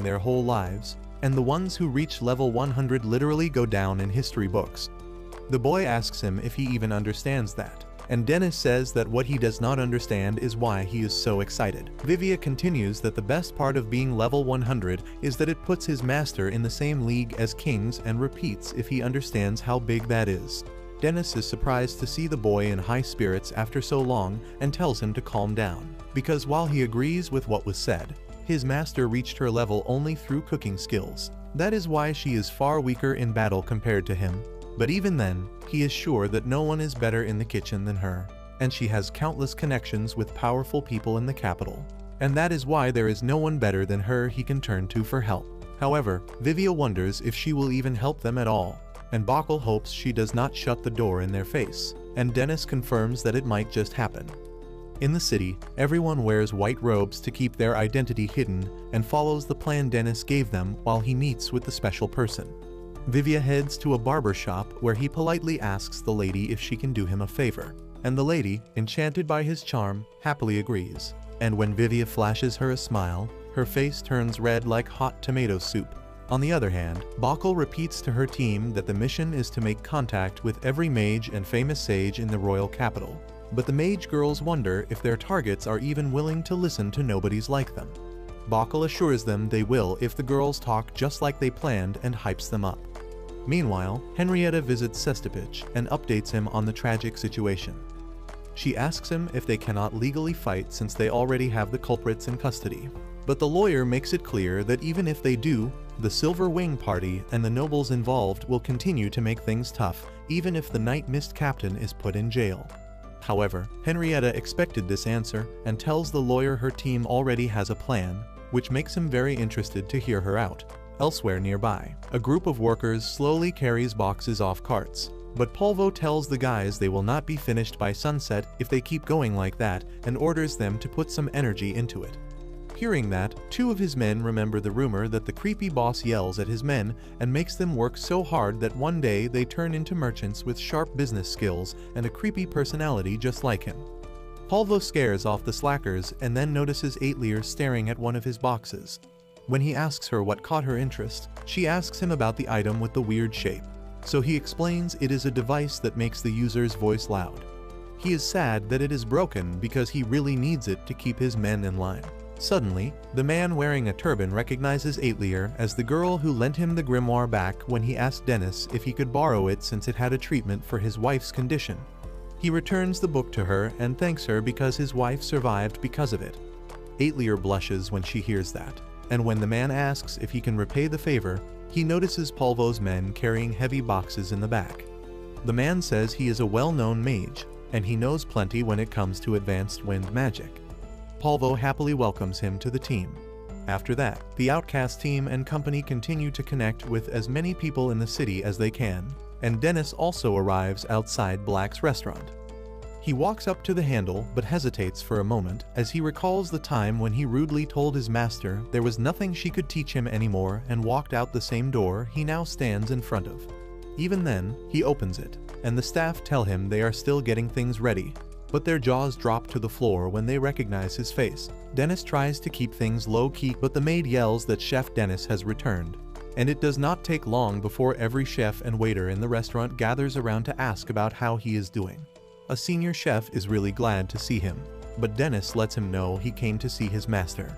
their whole lives, and the ones who reach level 100 literally go down in history books. The boy asks him if he even understands that, and Dennis says that what he does not understand is why he is so excited. Vivia continues that the best part of being level 100 is that it puts his master in the same league as kings, and repeats if he understands how big that is. Dennis is surprised to see the boy in high spirits after so long and tells him to calm down, because while he agrees with what was said, his master reached her level only through cooking skills. That is why she is far weaker in battle compared to him. But even then, he is sure that no one is better in the kitchen than her, and she has countless connections with powerful people in the capital. And that is why there is no one better than her he can turn to for help. However, Vivia wonders if she will even help them at all, and Bockel hopes she does not shut the door in their face, and Dennis confirms that it might just happen. In the city, everyone wears white robes to keep their identity hidden and follows the plan Dennis gave them while he meets with the special person. Vivia heads to a barber shop where he politely asks the lady if she can do him a favor, and the lady, enchanted by his charm, happily agrees. And when Vivia flashes her a smile, her face turns red like hot tomato soup. On the other hand, Bockel repeats to her team that the mission is to make contact with every mage and famous sage in the royal capital. But the mage girls wonder if their targets are even willing to listen to nobodies like them. Bockel assures them they will if the girls talk just like they planned and hypes them up. Meanwhile, Henrietta visits Cestopich and updates him on the tragic situation. She asks him if they cannot legally fight since they already have the culprits in custody. But the lawyer makes it clear that even if they do, the Silver Wing Party and the nobles involved will continue to make things tough, even if the Night Mist captain is put in jail. However, Henrietta expected this answer and tells the lawyer her team already has a plan, which makes him very interested to hear her out. Elsewhere nearby, a group of workers slowly carries boxes off carts, but Polvo tells the guys they will not be finished by sunset if they keep going like that, and orders them to put some energy into it. Hearing that, two of his men remember the rumor that the creepy boss yells at his men and makes them work so hard that one day they turn into merchants with sharp business skills and a creepy personality just like him. Polvo scares off the slackers and then notices Aetlir staring at one of his boxes. When he asks her what caught her interest, she asks him about the item with the weird shape. So he explains it is a device that makes the user's voice loud. He is sad that it is broken because he really needs it to keep his men in line. Suddenly, the man wearing a turban recognizes Aetlir as the girl who lent him the grimoire back when he asked Dennis if he could borrow it since it had a treatment for his wife's condition. He returns the book to her and thanks her because his wife survived because of it. Aetlir blushes when she hears that, and when the man asks if he can repay the favor, he notices Polvo's men carrying heavy boxes in the back. The man says he is a well-known mage, and he knows plenty when it comes to advanced wind magic. Polvo happily welcomes him to the team. After that, the Outcast team and company continue to connect with as many people in the city as they can, and Dennis also arrives outside Black's restaurant. He walks up to the handle but hesitates for a moment as he recalls the time when he rudely told his master there was nothing she could teach him anymore and walked out the same door he now stands in front of. Even then, he opens it, and the staff tell him they are still getting things ready, but their jaws drop to the floor when they recognize his face. Dennis tries to keep things low-key, but the maid yells that Chef Dennis has returned. And it does not take long before every chef and waiter in the restaurant gathers around to ask about how he is doing. A senior chef is really glad to see him, but Dennis lets him know he came to see his master.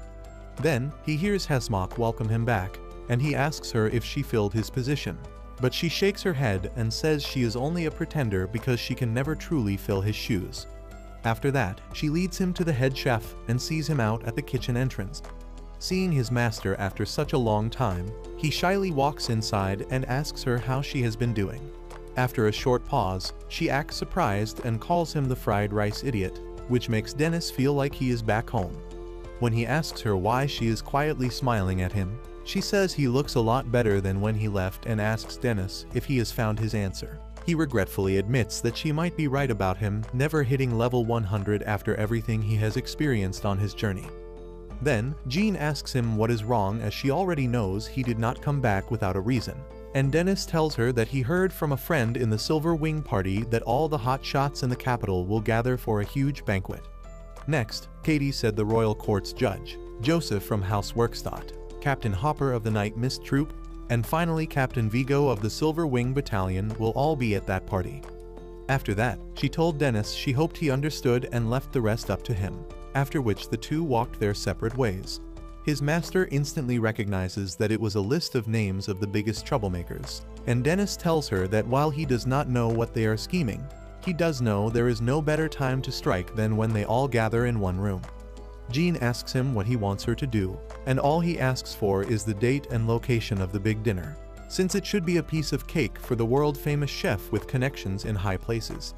Then, he hears Hesmok welcome him back, and he asks her if she filled his position. But she shakes her head and says she is only a pretender because she can never truly fill his shoes. After that, she leads him to the head chef and sees him out at the kitchen entrance. Seeing his master after such a long time, he shyly walks inside and asks her how she has been doing. After a short pause, she acts surprised and calls him the fried rice idiot, which makes Dennis feel like he is back home. When he asks her why she is quietly smiling at him, she says he looks a lot better than when he left and asks Dennis if he has found his answer. He regretfully admits that she might be right about him never hitting level 100 after everything he has experienced on his journey. Then, Jean asks him what is wrong as she already knows he did not come back without a reason. And Dennis tells her that he heard from a friend in the Silver Wing Party that all the hot shots in the capital will gather for a huge banquet. Next, Katie said the royal court's judge, Joseph from House Workstadt, Captain Hopper of the Night Mist Troop, and finally Captain Vigo of the Silver Wing Battalion will all be at that party. After that, she told Dennis she hoped he understood and left the rest up to him, after which the two walked their separate ways. His master instantly recognizes that it was a list of names of the biggest troublemakers, and Dennis tells her that while he does not know what they are scheming, he does know there is no better time to strike than when they all gather in one room. Jean asks him what he wants her to do, and all he asks for is the date and location of the big dinner, since it should be a piece of cake for the world-famous chef with connections in high places.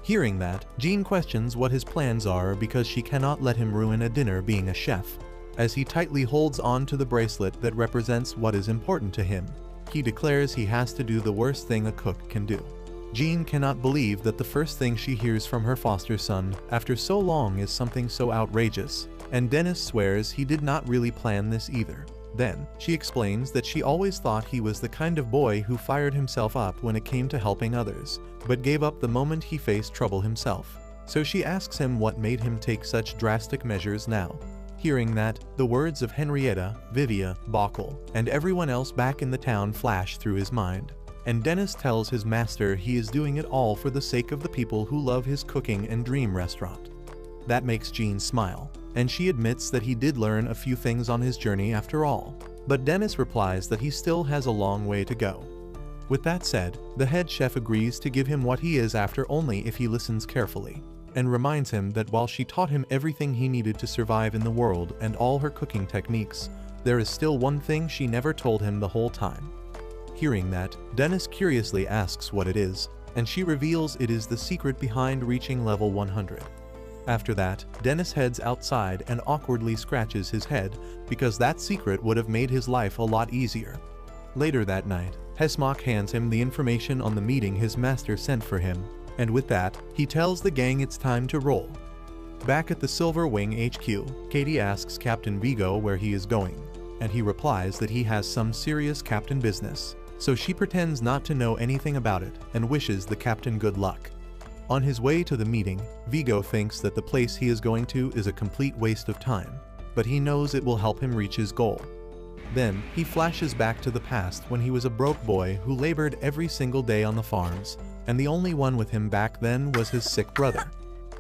Hearing that, Jean questions what his plans are because she cannot let him ruin a dinner being a chef. As he tightly holds on to the bracelet that represents what is important to him, he declares he has to do the worst thing a cook can do. Jean cannot believe that the first thing she hears from her foster son after so long is something so outrageous, and Dennis swears he did not really plan this either. Then, she explains that she always thought he was the kind of boy who fired himself up when it came to helping others, but gave up the moment he faced trouble himself. So she asks him what made him take such drastic measures now. Hearing that, the words of Henrietta, Vivia, Bockel, and everyone else back in the town flash through his mind. And Dennis tells his master he is doing it all for the sake of the people who love his cooking and dream restaurant. That makes Jean smile, and she admits that he did learn a few things on his journey after all. But Dennis replies that he still has a long way to go. With that said, the head chef agrees to give him what he is after only if he listens carefully, and reminds him that while she taught him everything he needed to survive in the world and all her cooking techniques, there is still one thing she never told him the whole time. Hearing that, Dennis curiously asks what it is, and she reveals it is the secret behind reaching level 100. After that, Dennis heads outside and awkwardly scratches his head because that secret would have made his life a lot easier. Later that night, Hesmok hands him the information on the meeting his master sent for him, and with that, he tells the gang it's time to roll. Back at the Silver Wing HQ, Katie asks Captain Vigo where he is going, and he replies that he has some serious captain business. So she pretends not to know anything about it and wishes the captain good luck. On his way to the meeting, Vigo thinks that the place he is going to is a complete waste of time, but he knows it will help him reach his goal. Then, he flashes back to the past when he was a broke boy who labored every single day on the farms, and the only one with him back then was his sick brother.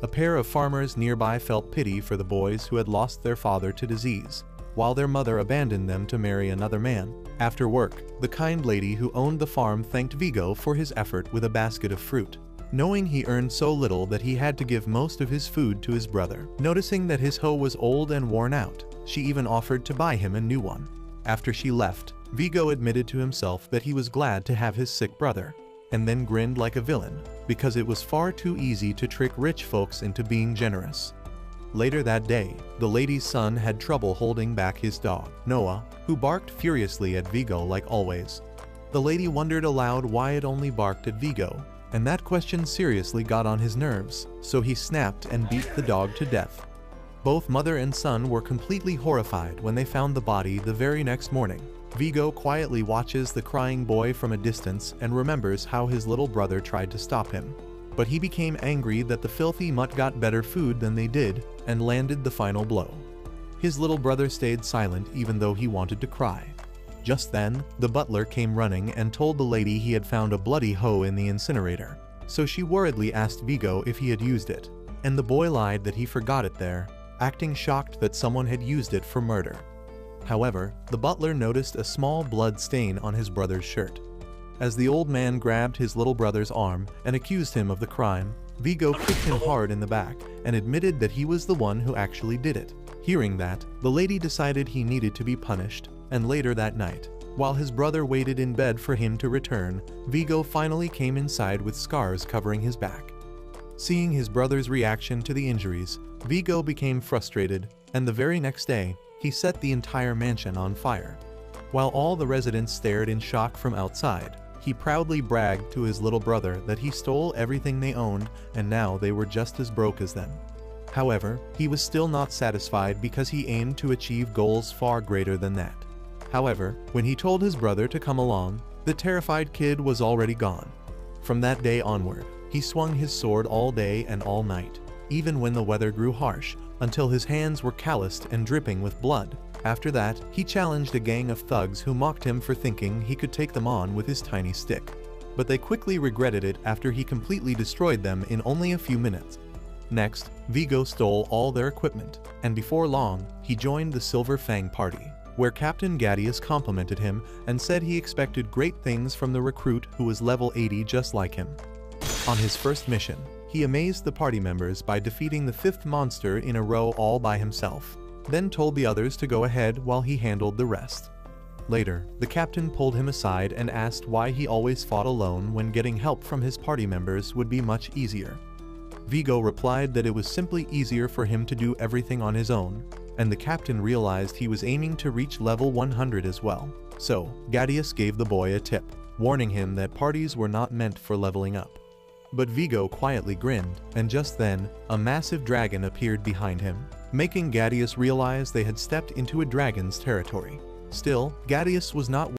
A pair of farmers nearby felt pity for the boys who had lost their father to disease, while their mother abandoned them to marry another man. After work, the kind lady who owned the farm thanked Vigo for his effort with a basket of fruit, knowing he earned so little that he had to give most of his food to his brother. Noticing that his hoe was old and worn out, she even offered to buy him a new one. After she left, Vigo admitted to himself that he was glad to have his sick brother, and then grinned like a villain, because it was far too easy to trick rich folks into being generous. Later that day, the lady's son had trouble holding back his dog, Noah, who barked furiously at Vigo like always. The lady wondered aloud why it only barked at Vigo, and that question seriously got on his nerves, so he snapped and beat the dog to death. Both mother and son were completely horrified when they found the body the very next morning. Vigo quietly watches the crying boy from a distance and remembers how his little brother tried to stop him. But he became angry that the filthy mutt got better food than they did, and landed the final blow. His little brother stayed silent even though he wanted to cry. Just then, the butler came running and told the lady he had found a bloody hoe in the incinerator, so she worriedly asked Vigo if he had used it, and the boy lied that he forgot it there, acting shocked that someone had used it for murder. However, the butler noticed a small blood stain on his brother's shirt. As the old man grabbed his little brother's arm and accused him of the crime, Vigo kicked him hard in the back and admitted that he was the one who actually did it. Hearing that, the lady decided he needed to be punished, and later that night, while his brother waited in bed for him to return, Vigo finally came inside with scars covering his back. Seeing his brother's reaction to the injuries, Vigo became frustrated, and the very next day, he set the entire mansion on fire. While all the residents stared in shock from outside, he proudly bragged to his little brother that he stole everything they owned and now they were just as broke as them. However, he was still not satisfied because he aimed to achieve goals far greater than that. However, when he told his brother to come along, the terrified kid was already gone. From that day onward, he swung his sword all day and all night, even when the weather grew harsh, until his hands were calloused and dripping with blood. After that, he challenged a gang of thugs who mocked him for thinking he could take them on with his tiny stick. But they quickly regretted it after he completely destroyed them in only a few minutes. Next, Vigo stole all their equipment, and before long, he joined the Silver Fang party, where Captain Gattius complimented him and said he expected great things from the recruit who was level 80 just like him. On his first mission, he amazed the party members by defeating the 5th monster in a row all by himself, then told the others to go ahead while he handled the rest. Later, the captain pulled him aside and asked why he always fought alone when getting help from his party members would be much easier. Vigo replied that it was simply easier for him to do everything on his own, and the captain realized he was aiming to reach level 100 as well. So, Gattius gave the boy a tip, warning him that parties were not meant for leveling up. But Vigo quietly grinned, and just then, a massive dragon appeared behind him, making Gattius realize they had stepped into a dragon's territory. Still, Gattius was not